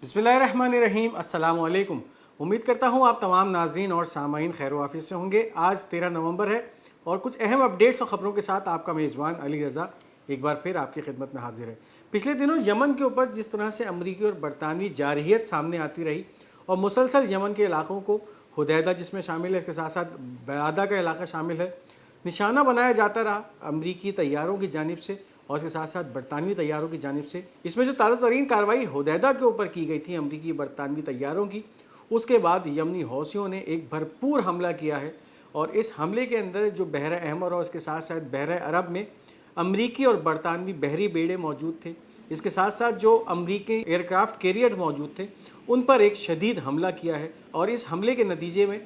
بسم اللہ الرحمن الرحیم، السلام علیکم۔ امید کرتا ہوں آپ تمام ناظرین اور سامعین خیر و عافیت سے ہوں گے۔ آج 13 نومبر ہے اور کچھ اہم اپڈیٹس اور خبروں کے ساتھ آپ کا میزبان علی رضا ایک بار پھر آپ کی خدمت میں حاضر ہے۔ پچھلے دنوں یمن کے اوپر جس طرح سے امریکی اور برطانوی جارحیت سامنے آتی رہی اور مسلسل یمن کے علاقوں کو حدیدہ جس میں شامل ہے، اس کے ساتھ ساتھ بعدہ کا علاقہ شامل ہے، نشانہ بنایا جاتا رہا امریکی طیاروں کی جانب سے اور اس کے ساتھ ساتھ برطانوی طیاروں کی جانب سے۔ اس میں جو تازہ ترین کارروائی حدیدہ کے اوپر کی گئی تھی امریکی برطانوی طیاروں کی، اس کے بعد یمنی حوثیوں نے ایک بھرپور حملہ کیا ہے اور اس حملے کے اندر جو بحر احمر اور اس کے ساتھ ساتھ بحر عرب میں امریکی اور برطانوی بحری بیڑے موجود تھے، اس کے ساتھ ساتھ جو امریکی ایئرکرافٹ کیریئر موجود تھے، ان پر ایک شدید حملہ کیا ہے اور اس حملے کے نتیجے میں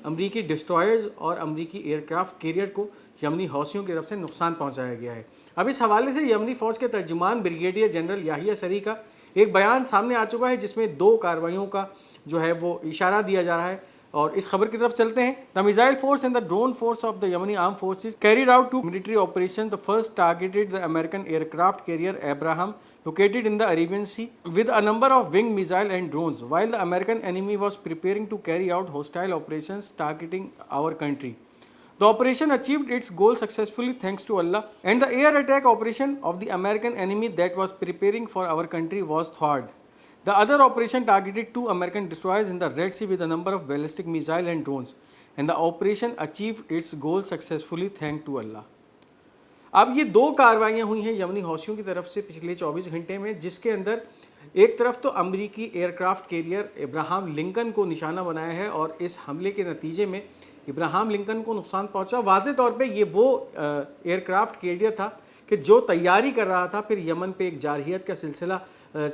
امریکی ڈسٹرائرز اور امریکی ایئرکرافٹ کیریئر کو یمنی حوثیوں کی طرف سے نقصان پہنچایا گیا ہے۔ اب اس حوالے سے یمنی فوج کے ترجمان بریگیڈیئر جنرل یحییٰ سری کا ایک بیان سامنے آ چکا ہے، جس میں دو کارروائیوں کا جو ہے وہ اشارہ دیا جا رہا ہے اور اس خبر کی طرف چلتے ہیں۔ The missile force and the drone force of the Yemeni armed forces carried out two military operations. The first targeted the American aircraft carrier Abraham, located in the Arabian Sea, with a number of winged missiles and drones, while the American enemy was preparing to carry out hostile operations targeting our country. The operation achieved its goal successfully thanks to Allah, and the air attack operation of the American enemy that was preparing for our country was thwarted. The other operation targeted two American destroyers in the Red Sea with a number of ballistic missiles and drones, and the operation achieved its goal successfully thanks to Allah. اب یہ دو کارروائیاں ہوئی ہیں یمنی حوثیوں کی طرف سے پچھلے 24 گھنٹے میں، جس کے اندر ایک طرف تو امریکی ایئرکرافٹ کیریئر ابراہم لنکن کو نشانہ بنایا ہے اور اس حملے کے نتیجے میں ابراہم لنکن کو نقصان پہنچا۔ واضح طور پہ یہ وہ ایئرکرافٹ کیریئر تھا کہ جو تیاری کر رہا تھا پھر یمن پہ ایک جارحیت کا سلسلہ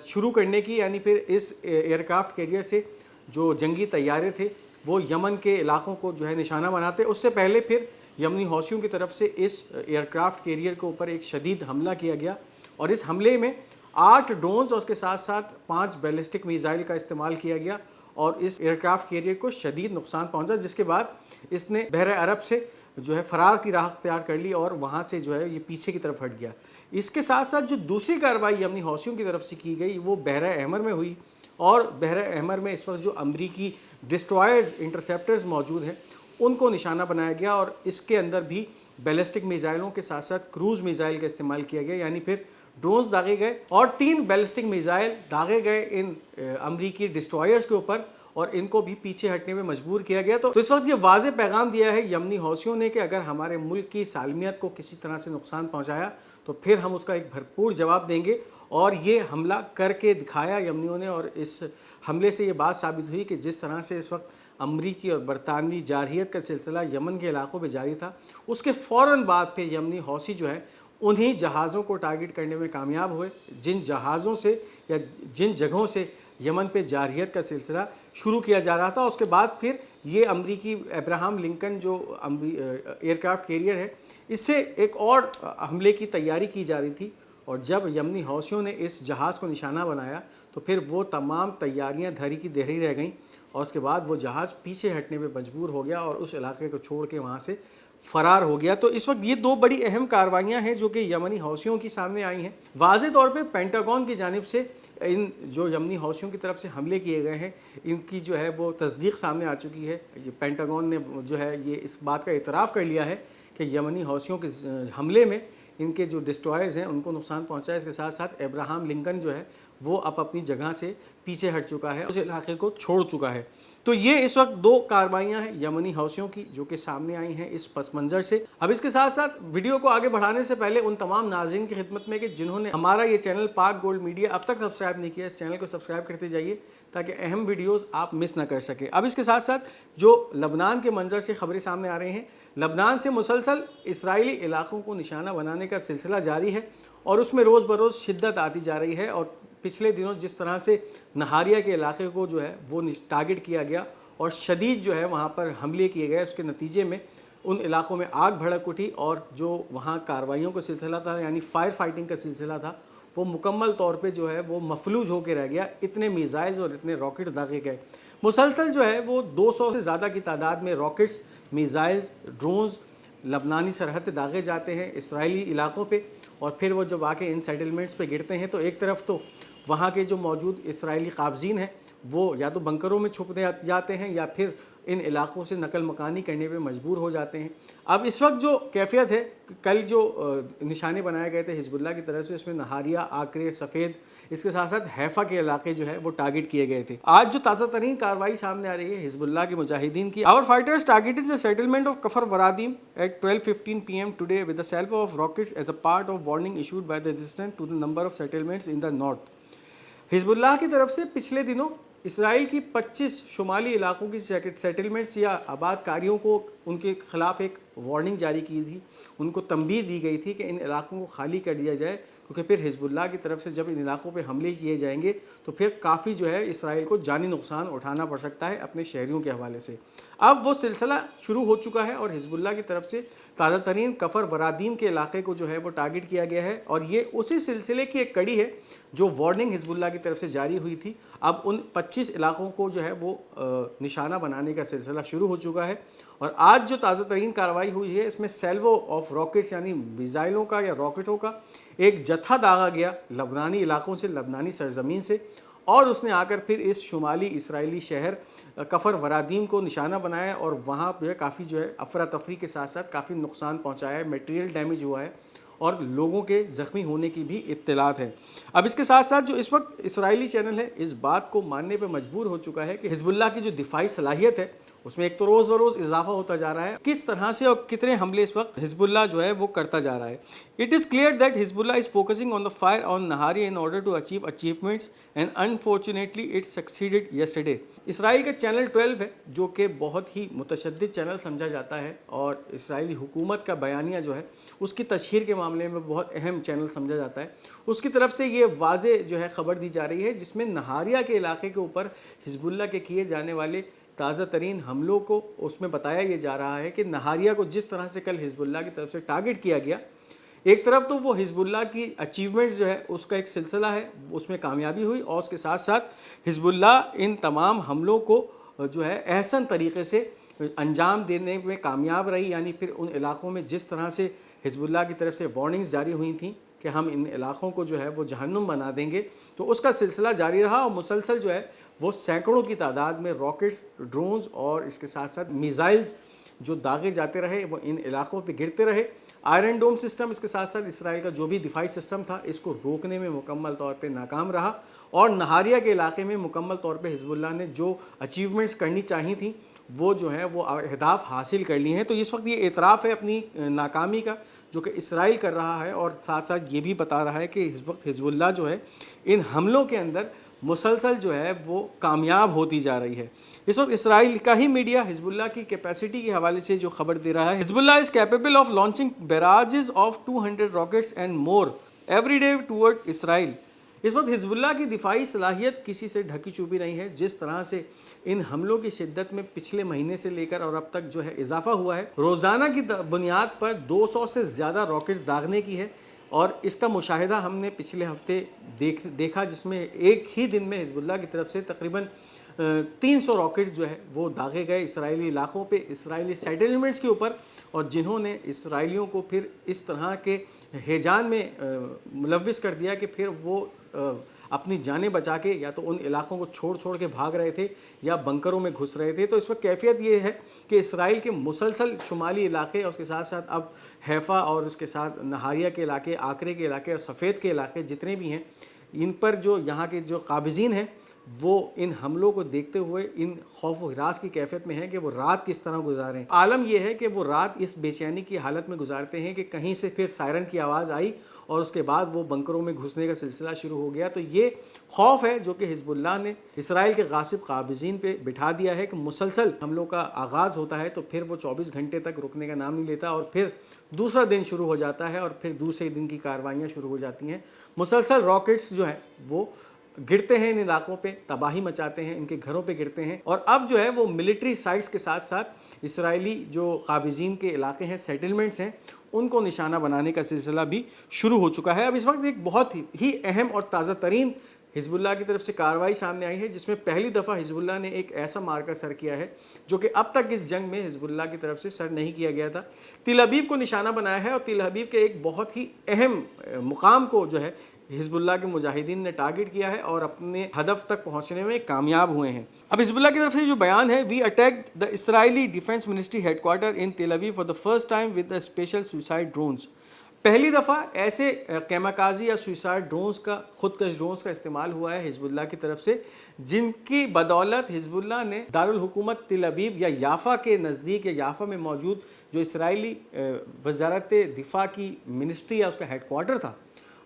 شروع کرنے کی، یعنی پھر اس ایئرکرافٹ کیریئر سے جو جنگی طیارے تھے وہ یمن کے علاقوں کو جو ہے نشانہ بناتے۔ اس سے پہلے پھر یمنی حوثیوں کی طرف سے اس ایئرکرافٹ کیریئر کے اوپر ایک شدید حملہ کیا گیا اور اس حملے میں 8 ڈرونز اور اس کے ساتھ ساتھ 5 بیلسٹک میزائل کا استعمال کیا گیا اور اس ایئرکرافٹ کیریئر کو شدید نقصان پہنچا، جس کے بعد اس نے بحر عرب سے جو ہے فرار کی راہ اختیار کر لی اور وہاں سے جو ہے یہ پیچھے کی طرف ہٹ گیا۔ اس کے ساتھ ساتھ جو دوسری کارروائی یمنی حوثیوں کی طرف سے کی گئی وہ بحر احمر میں ہوئی اور بحر احمر میں اس وقت جو امریکی ڈسٹرائرز انٹرسیپٹرز موجود ہیں ان کو نشانہ بنایا گیا اور اس کے اندر بھی بیلسٹک میزائلوں کے ساتھ ساتھ کروز میزائل کا استعمال کیا گیا، یعنی پھر ڈرونز داغے گئے اور 3 بیلسٹک میزائل داغے گئے ان امریکی ڈسٹرائرز کے اوپر اور ان کو بھی پیچھے ہٹنے میں مجبور کیا گیا۔ تو اس وقت یہ واضح پیغام دیا ہے یمنی حوثیوں نے کہ اگر ہمارے ملک کی سالمیت کو کسی طرح سے نقصان پہنچایا تو پھر ہم اس کا ایک بھرپور جواب دیں گے، اور یہ حملہ کر کے دکھایا یمنیوں نے۔ اور اس حملے سے یہ بات ثابت ہوئی کہ جس طرح سے اس وقت امریکی اور برطانوی جارحیت کا سلسلہ یمن کے علاقوں پہ جاری تھا، اس کے فوراً بعد پہ یمنی حوثی جو ہے انہی جہازوں کو ٹارگٹ کرنے میں کامیاب ہوئے جن جہازوں سے یا جن جگہوں سے یمن پہ جارحیت کا سلسلہ شروع کیا جا رہا تھا۔ اس کے بعد پھر یہ امریکی ابراہم لنکن جو ایئرکرافٹ کیریئر ہے، اس سے ایک اور حملے کی تیاری کی جا رہی تھی، اور جب یمنی حوثیوں نے اس جہاز کو نشانہ بنایا تو پھر وہ تمام تیاریاں دھری کی دھری رہ گئیں اور اس کے بعد وہ جہاز پیچھے ہٹنے میں مجبور ہو گیا اور اس علاقے کو چھوڑ کے وہاں سے فرار ہو گیا۔ تو اس وقت یہ دو بڑی اہم کارروائیاں ہیں جو کہ یمنی حوثیوں کی سامنے آئی ہیں۔ واضح طور پہ پینٹاگون کی جانب سے ان جو یمنی حوثیوں کی طرف سے حملے کیے گئے ہیں ان کی جو ہے وہ تصدیق سامنے آ چکی ہے۔ پینٹاگون نے جو ہے یہ اس بات کا اعتراف کر لیا ہے کہ یمنی حوثیوں کے حملے میں ان کے جو ڈسٹرائرز ہیں ان کو نقصان پہنچا ہے۔ اس کے ساتھ ساتھ ابراہم لنکن جو ہے وہ اب اپنی جگہ سے پیچھے ہٹ چکا ہے، اس علاقے کو چھوڑ چکا ہے۔ تو یہ اس وقت دو کارروائیاں ہیں یمنی حوثیوں کی جو کہ سامنے آئی ہیں اس پس منظر سے۔ اب اس کے ساتھ ساتھ ویڈیو کو آگے بڑھانے سے پہلے ان تمام ناظرین کی خدمت میں کہ جنہوں نے ہمارا یہ چینل پاک گولڈ میڈیا اب تک سبسکرائب نہیں کیا، اس چینل کو سبسکرائب کرتے جائیے تاکہ اہم ویڈیوز آپ مس نہ کر سکیں۔ اب اس کے ساتھ ساتھ جو لبنان کے منظر سے خبریں سامنے آ رہی ہیں، لبنان سے مسلسل اسرائیلی علاقوں کو نشانہ بنانے کا سلسلہ جاری ہے اور اس میں روز بروز شدت آتی جا رہی ہے، اور پچھلے دنوں جس طرح سے نہاریہ کے علاقے کو جو ہے وہ ٹارگٹ کیا گیا اور شدید جو ہے وہاں پر حملے کیے گئے، اس کے نتیجے میں ان علاقوں میں آگ بھڑک اٹھی اور جو وہاں کارروائیوں کا سلسلہ تھا یعنی فائر فائٹنگ کا سلسلہ تھا وہ مکمل طور پہ جو ہے وہ مفلوج ہو کے رہ گیا۔ اتنے میزائلز اور اتنے راکٹ داغے گئے، مسلسل جو ہے وہ 200 سے زیادہ کی تعداد میں راکٹس، میزائلز، ڈرونز لبنانی سرحد پہ داغے جاتے ہیں اسرائیلی علاقوں پہ، اور پھر وہ جب آ کے ان سیٹلمنٹس پہ گرتے ہیں تو ایک طرف تو وہاں کے جو موجود اسرائیلی قابضین ہیں وہ یا تو بنکروں میں چھپ جاتے ہیں یا پھر ان علاقوں سے نقل مکانی کرنے پہ مجبور ہو جاتے ہیں۔ اب اس وقت جو کیفیت ہے، کل جو نشانے بنائے گئے تھے حزب اللہ کی طرف سے، اس میں نہاریہ، آکرے، سفید، اس کے ساتھ ساتھ حیفا کے علاقے جو ہے وہ ٹارگٹ کیے گئے تھے۔ آج جو تازہ ترین کارروائی سامنے آ رہی ہے حزب اللہ کے مجاہدین کی، our fighters targeted the settlement of Kafar Waradim at 12:15 p.m. today with a salvo of rockets as a part of warning issued by the resistance to the number of settlements in the north۔ حزب اللہ کی طرف سے پچھلے دنوں اسرائیل کی 25 شمالی علاقوں کی سیٹلمنٹس یا آباد کاریوں کو ان کے خلاف ایک وارننگ جاری کی تھی، ان کو تنبیہ دی گئی تھی کہ ان علاقوں کو خالی کر دیا جائے، کیونکہ پھر حزب اللہ کی طرف سے جب ان علاقوں پہ حملے کیے جائیں گے تو پھر کافی جو ہے اسرائیل کو جانی نقصان اٹھانا پڑ سکتا ہے اپنے شہریوں کے حوالے سے۔ اب وہ سلسلہ شروع ہو چکا ہے اور حزب اللہ کی طرف سے تازہ ترین کفر ورادیم کے علاقے کو جو ہے وہ ٹارگٹ کیا گیا ہے، اور یہ اسی سلسلے کی ایک کڑی ہے جو وارننگ حزب اللہ کی طرف سے جاری ہوئی تھی۔ اب ان 25 علاقوں کو جو ہے وہ نشانہ بنانے کا سلسلہ شروع ہو چکا ہے، اور آج جو تازہ ترین کارروائی ہوئی ہے اس میں سیلوو آف راکٹس یعنی میزائلوں کا یا راکٹوں کا ایک جتھا داغا گیا لبنانی علاقوں سے، لبنانی سرزمین سے، اور اس نے آ کر پھر اس شمالی اسرائیلی شہر کفر ورادیم کو نشانہ بنایا، اور وہاں پہ کافی جو ہے افراتفری کے ساتھ ساتھ کافی نقصان پہنچایا ہے، میٹیریل ڈیمیج ہوا ہے اور لوگوں کے زخمی ہونے کی بھی اطلاعات ہیں۔ اب اس کے ساتھ ساتھ جو اس وقت اسرائیلی چینل ہے اس بات کو ماننے پہ مجبور ہو چکا ہے کہ حزب اللہ کی جو دفاعی صلاحیت ہے اس میں ایک تو روز بروز اضافہ ہوتا جا رہا ہے، کس طرح سے اور کتنے حملے اس وقت حزب اللہ جو ہے وہ کرتا جا رہا ہے۔ It is clear that Hezbollah is focusing on the fire on Nahariya in order to achieve achievements and unfortunately it succeeded yesterday۔ اسرائیل کا چینل 12 ہے جو کہ بہت ہی متشدد چینل سمجھا جاتا ہے، اور اسرائیلی حکومت کا بیانیہ جو ہے اس کی تشہیر کے معاملے میں بہت اہم چینل سمجھا جاتا ہے۔ اس کی طرف سے یہ واضح جو ہے خبر دی جا رہی ہے جس میں نہاریہ کے علاقے کے اوپر حزب اللہ کے کیے جانے والے تازہ ترین حملوں کو اس میں بتایا یہ جا رہا ہے کہ نہاریہ کو جس طرح سے کل حزب اللہ کی طرف سے ٹارگٹ کیا گیا، ایک طرف تو وہ حزب اللہ کی اچیومنٹس جو ہے اس کا ایک سلسلہ ہے، اس میں کامیابی ہوئی، اور اس کے ساتھ ساتھ حزب اللہ ان تمام حملوں کو جو ہے احسن طریقے سے انجام دینے میں کامیاب رہی، یعنی پھر ان علاقوں میں جس طرح سے حزب اللہ کی طرف سے وارننگز جاری ہوئی تھیں کہ ہم ان علاقوں کو جو ہے وہ جہنم بنا دیں گے، تو اس کا سلسلہ جاری رہا، اور مسلسل جو ہے وہ سینکڑوں کی تعداد میں راکٹس، ڈرونز اور اس کے ساتھ ساتھ میزائلز جو داغے جاتے رہے وہ ان علاقوں پہ گرتے رہے۔ آئرن ڈوم سسٹم اس کے ساتھ ساتھ اسرائیل کا جو بھی دفاعی سسٹم تھا اس کو روکنے میں مکمل طور پہ ناکام رہا، اور نہاریہ کے علاقے میں مکمل طور پہ حزب اللہ نے جو اچیومنٹس کرنی چاہی تھیں وہ جو ہے وہ اہداف حاصل کر لی ہیں۔ تو اس وقت یہ اعتراف ہے اپنی ناکامی کا جو کہ اسرائیل کر رہا ہے، اور ساتھ ساتھ یہ بھی بتا رہا ہے کہ اس وقت حزب اللہ جو ہے ان حملوں کے اندر مسلسل جو ہے وہ کامیاب ہوتی جا رہی ہے۔ اس وقت اسرائیل کا ہی میڈیا حزب اللہ کی کیپیسٹی کے حوالے سے جو خبر دے رہا ہے، Hezbollah is capable of launching barrages of 200 rockets and more every day toward Israel. اس وقت حزب اللہ کی دفاعی صلاحیت کسی سے ڈھکی چھپی نہیں ہے، جس طرح سے ان حملوں کی شدت میں پچھلے مہینے سے لے کر اور اب تک جو ہے اضافہ ہوا ہے، روزانہ کی بنیاد پر 200 سے زیادہ راکٹس داغنے کی ہے، اور اس کا مشاہدہ ہم نے پچھلے ہفتے دیکھا جس میں ایک ہی دن میں حزب اللہ کی طرف سے تقریباً 300 راکٹ جو ہے وہ داغے گئے اسرائیلی علاقوں پہ، اسرائیلی سیٹلمنٹس کے اوپر، اور جنہوں نے اسرائیلیوں کو پھر اس طرح کے ہیجان میں ملوث کر دیا کہ پھر وہ اپنی جانیں بچا کے یا تو ان علاقوں کو چھوڑ کے بھاگ رہے تھے یا بنکروں میں گھس رہے تھے۔ تو اس وقت کیفیت یہ ہے کہ اسرائیل کے مسلسل شمالی علاقے اور اس کے ساتھ ساتھ اب حیفا اور اس کے ساتھ نہاریہ کے علاقے، آکرے کے علاقے اور سفید کے علاقے جتنے بھی ہیں، ان پر جو یہاں کے جو قابضین ہیں وہ ان حملوں کو دیکھتے ہوئے ان خوف و ہراس کی کیفیت میں ہیں کہ وہ رات کس طرح گزاریں۔ عالم یہ ہے کہ وہ رات اس بے چینی کی حالت میں گزارتے ہیں کہ کہیں سے پھر سائرن کی آواز آئی اور اس کے بعد وہ بنکروں میں گھسنے کا سلسلہ شروع ہو گیا۔ تو یہ خوف ہے جو کہ حزب اللہ نے اسرائیل کے غاصب قابضین پہ بٹھا دیا ہے کہ مسلسل حملوں کا آغاز ہوتا ہے تو پھر وہ 24 گھنٹے تک رکنے کا نام نہیں لیتا، اور پھر دوسرا دن شروع ہو جاتا ہے اور پھر دوسرے دن کی کاروائیاں شروع ہو جاتی ہیں۔ مسلسل راکٹس جو ہیں وہ گرتے ہیں ان علاقوں پہ، تباہی مچاتے ہیں، ان کے گھروں پہ گرتے ہیں، اور اب جو ہے وہ ملٹری سائٹس کے ساتھ ساتھ اسرائیلی جو قابضین کے علاقے ہیں، سیٹلمنٹس ہیں، ان کو نشانہ بنانے کا سلسلہ بھی شروع ہو چکا ہے۔ اب اس وقت ایک بہت ہی اہم اور تازہ ترین حزب اللہ کی طرف سے کارروائی سامنے آئی ہے جس میں پہلی دفعہ حزب اللہ نے ایک ایسا مارکہ سر کیا ہے جو کہ اب تک اس جنگ میں حزب اللہ کی طرف سے سر نہیں کیا گیا تھا۔ تل ابیب کو نشانہ بنایا ہے اور تل ابیب کے ایک بہت ہی اہم مقام کو جو ہے حزب اللہ کے مجاہدین نے ٹارگٹ کیا ہے اور اپنے ہدف تک پہنچنے میں کامیاب ہوئے ہیں۔ اب حزب اللہ کی طرف سے جو بیان ہے، we attacked the Israeli defence ministry headquarter in Tel Aviv for the first time with the special suicide drones. پہلی دفعہ ایسے کیماکازی یا سوئسائڈ ڈرونز کا، خودکش ڈرونز کا استعمال ہوا ہے حزب اللہ کی طرف سے، جن کی بدولت حزب اللہ نے دارالحکومت تل ابیب یا یافا کے نزدیک یا یافا میں موجود جو اسرائیلی وزارت دفاع کی منسٹری یا اس کا ہیڈ کوارٹر تھا،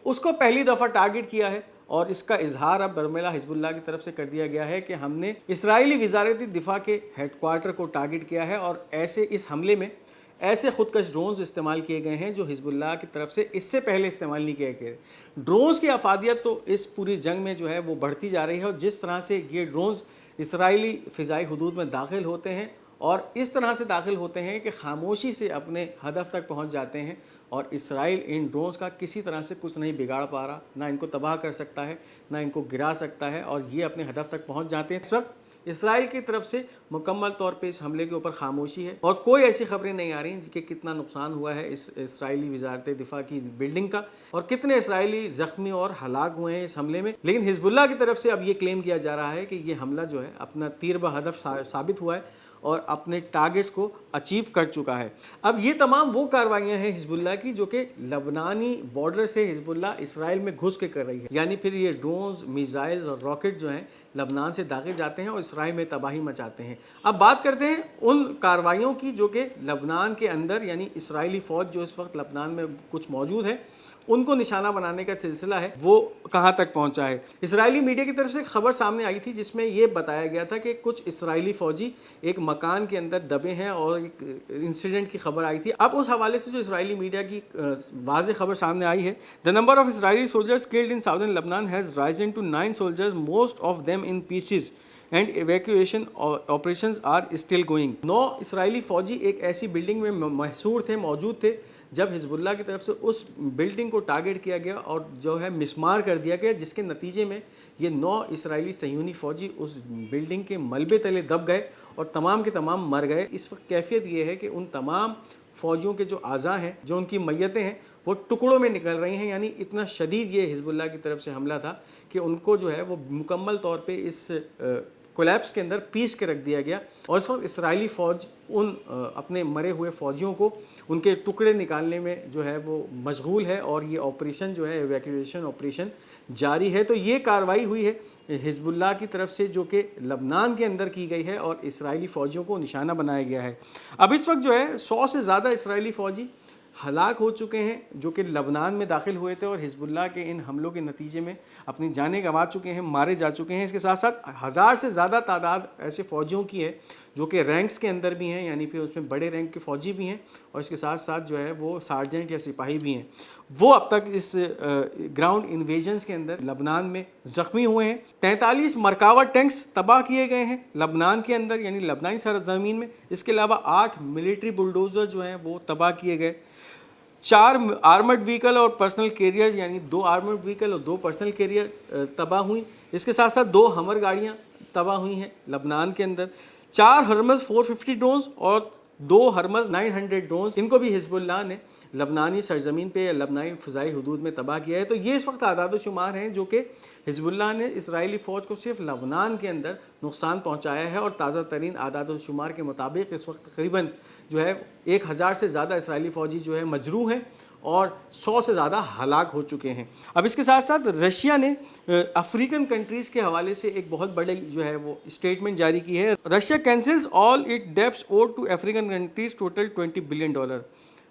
اس کو پہلی دفعہ ٹارگٹ کیا ہے۔ اور اس کا اظہار اب برمیلا حزب اللہ کی طرف سے کر دیا گیا ہے کہ ہم نے اسرائیلی وزارت دفاع کے ہیڈ کوارٹر کو ٹارگٹ کیا ہے اور اس حملے میں ایسے خودکش ڈرونز استعمال کیے گئے ہیں جو حزب اللہ کی طرف سے اس سے پہلے استعمال نہیں کیے گئے۔ ڈرونز کی افادیت تو اس پوری جنگ میں جو ہے وہ بڑھتی جا رہی ہے، اور جس طرح سے یہ ڈرونز اسرائیلی فضائی حدود میں داخل ہوتے ہیں اور اس طرح سے داخل ہوتے ہیں کہ خاموشی سے اپنے ہدف تک پہنچ جاتے ہیں، اور اسرائیل ان ڈرونز کا کسی طرح سے کچھ نہیں بگاڑ پا رہا، نہ ان کو تباہ کر سکتا ہے، نہ ان کو گرا سکتا ہے، اور یہ اپنے ہدف تک پہنچ جاتے ہیں۔ اس وقت اسرائیل کی طرف سے مکمل طور پہ اس حملے کے اوپر خاموشی ہے اور کوئی ایسی خبریں نہیں آ رہی کہ کتنا نقصان ہوا ہے اس اسرائیلی وزارت دفاع کی بلڈنگ کا اور کتنے اسرائیلی زخمی اور ہلاک ہوئے ہیں اس حملے میں۔ لیکن حزب اللہ کی طرف سے اب یہ کلیم کیا جا رہا ہے کہ یہ حملہ جو ہے اپنا تیر بہ ہدف ثابت ہوا ہے اور اپنے ٹارگٹس کو اچیو کر چکا ہے۔ اب یہ تمام وہ کاروائیاں ہیں حزب اللہ کی جو کہ لبنانی بارڈر سے حزب اللہ اسرائیل میں گھس کے کر رہی ہے، یعنی پھر یہ ڈرونز، میزائلز اور راکٹ جو ہیں لبنان سے داخل جاتے ہیں اور اسرائیل میں تباہی مچاتے ہیں۔ اب بات کرتے ہیں ان کاروائیوں کی جو کہ لبنان کے اندر، یعنی اسرائیلی فوج جو اس وقت لبنان میں کچھ موجود ہے، ان کو نشانہ بنانے کا سلسلہ ہے وہ کہاں تک پہنچا ہے۔ اسرائیلی میڈیا کی طرف سے خبر سامنے آئی تھی جس میں یہ بتایا گیا تھا کہ کچھ اسرائیلی فوجی ایک مکان کے اندر دبے ہیں اور ایک انسیڈنٹ کی خبر آئی تھی۔ اب اس حوالے سے جو اسرائیلی میڈیا کی واضح خبر سامنے آئی ہے، the number of Israeli soldiers killed in southern Lebanon has risen to 9 soldiers, most of them in pieces, and evacuation operations are still going۔ 9 اسرائیلی فوجی ایک ایسی بلڈنگ میں محصور تھے، موجود تھے، جب حزب اللہ کی طرف سے اس بلڈنگ کو ٹارگٹ کیا گیا اور جو ہے مسمار کر دیا گیا، جس کے نتیجے میں یہ 9 اسرائیلی صہیونی فوجی اس بلڈنگ کے ملبے تلے دب گئے اور تمام کے تمام مر گئے۔ اس وقت کیفیت یہ ہے کہ ان تمام فوجیوں کے جو اعضاء ہیں، جو ان کی میتیں ہیں، وہ ٹکڑوں میں نکل رہی ہیں، یعنی اتنا شدید یہ حزب اللہ کی طرف سے حملہ تھا کہ ان کو جو ہے وہ مکمل طور پہ اس کولیپس کے اندر پیس کے رکھ دیا گیا۔ اور اس وقت اسرائیلی فوج ان اپنے مرے ہوئے فوجیوں کو ان کے ٹکڑے نکالنے میں جو ہے وہ مشغول ہے، اور یہ آپریشن جو ہے ایویکویشن آپریشن جاری ہے۔ تو یہ کارروائی ہوئی ہے حزب اللہ کی طرف سے جو کہ لبنان کے اندر کی گئی ہے اور اسرائیلی فوجیوں کو نشانہ بنایا گیا ہے۔ اب اس وقت جو ہے 100 سے زیادہ اسرائیلی فوجی ہلاک ہو چکے ہیں جو کہ لبنان میں داخل ہوئے تھے اور حزب اللہ کے ان حملوں کے نتیجے میں اپنی جانیں گنوا چکے ہیں، مارے جا چکے ہیں۔ اس کے ساتھ ساتھ 1000 سے زیادہ تعداد ایسے فوجیوں کی ہے جو کہ رینکس کے اندر بھی ہیں، یعنی پھر اس میں بڑے رینک کے فوجی بھی ہیں اور اس کے ساتھ ساتھ جو ہے وہ سارجنٹ یا سپاہی بھی ہیں۔ وہ اب تک اس گراؤنڈ انویژنز کے اندر لبنان میں زخمی ہوئے ہیں۔ 43 مرکاوا ٹینکس تباہ کیے گئے ہیں لبنان کے اندر، یعنی لبنانی سرزمین میں۔ اس کے علاوہ 8 ملٹری بلڈوزر جو ہیں وہ تباہ کیے گئے۔ 4 آرمڈ وہیکل اور پرسنل کیریئرز، یعنی 2 آرمڈ وہیکل اور 2 پرسنل کیریئر تباہ ہوئیں۔ اس کے ساتھ ساتھ 2 ہمر گاڑیاں تباہ ہوئی ہیں لبنان کے اندر۔ 4 ہرمز 450 ڈرونز اور 2 ہرمز 900 ڈرونز، ان کو بھی حزب اللہ نے لبنانی سرزمین پہ یا لبنانی فضائی حدود میں تباہ کیا ہے۔ تو یہ اس وقت اعداد و شمار ہیں جو کہ حزب اللہ نے اسرائیلی فوج کو صرف لبنان کے اندر نقصان پہنچایا ہے، اور تازہ ترین اعداد و شمار کے مطابق اس وقت تقریباً جو ہے 1000 سے زیادہ اسرائیلی فوجی جو ہے مجروح ہیں اور 100 سے زیادہ ہلاک ہو چکے ہیں۔ اب اس کے ساتھ ساتھ رشیا نے افریقن کنٹریز کے حوالے سے ایک بہت بڑی جو ہے وہ اسٹیٹمنٹ جاری کی ہے۔ Russia cancels all its debts owed to African countries total $20 billion.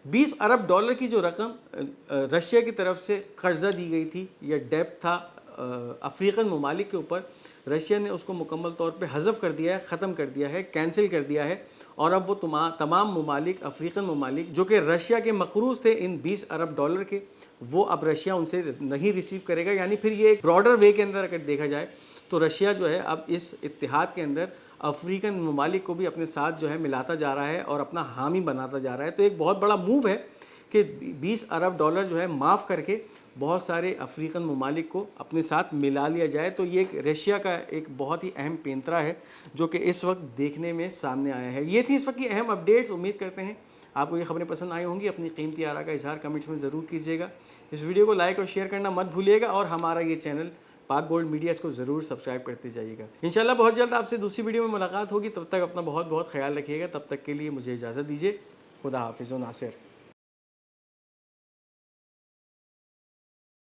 20 ارب ڈالر کی جو رقم رشیا کی طرف سے قرضہ دی گئی تھی یا ڈیبٹ تھا افریقن ممالک کے اوپر، رشیا نے اس کو مکمل طور پہ حذف کر دیا ہے، ختم کر دیا ہے، کینسل کر دیا ہے، اور اب وہ تمام ممالک، افریقن ممالک جو کہ رشیا کے مقروض تھے ان 20 ارب ڈالر کے، وہ اب رشیا ان سے نہیں ریسیو کرے گا۔ یعنی پھر یہ ایک براڈر وے کے اندر اگر دیکھا جائے تو رشیا جو ہے اب اس اتحاد کے اندر افریقن ممالک کو بھی اپنے ساتھ جو ہے ملاتا جا رہا ہے اور اپنا حامی بناتا جا رہا ہے۔ تو ایک بہت بڑا موو ہے کہ 20 ارب ڈالر جو ہے معاف کر کے بہت سارے افریقن ممالک کو اپنے ساتھ ملا لیا جائے. تو یہ ایک رشیا کا ایک بہت ہی اہم پینترا ہے جو کہ اس وقت دیکھنے میں سامنے آیا ہے. یہ تھی اس وقت کی اہم اپڈیٹس. امید کرتے ہیں آپ کو یہ خبریں پسند آئی ہوں گی. اپنی قیمتی آراء کا اظہار کمنٹس میں ضرور کیجیے گا. اس ویڈیو کو لائک اور شیئر کرنا مت بھولیے گا, اور ہمارا یہ چینل پاک گولڈ میڈیا اس کو ضرور سبسکرائب کرتے جائیے گا. انشاءاللہ بہت جلد آپ سے دوسری ویڈیو میں ملاقات ہوگی. تب تک اپنا بہت بہت خیال رکھیے گا. تب تک کے لیے مجھے اجازت دیجیے. خدا حافظ و ناصر.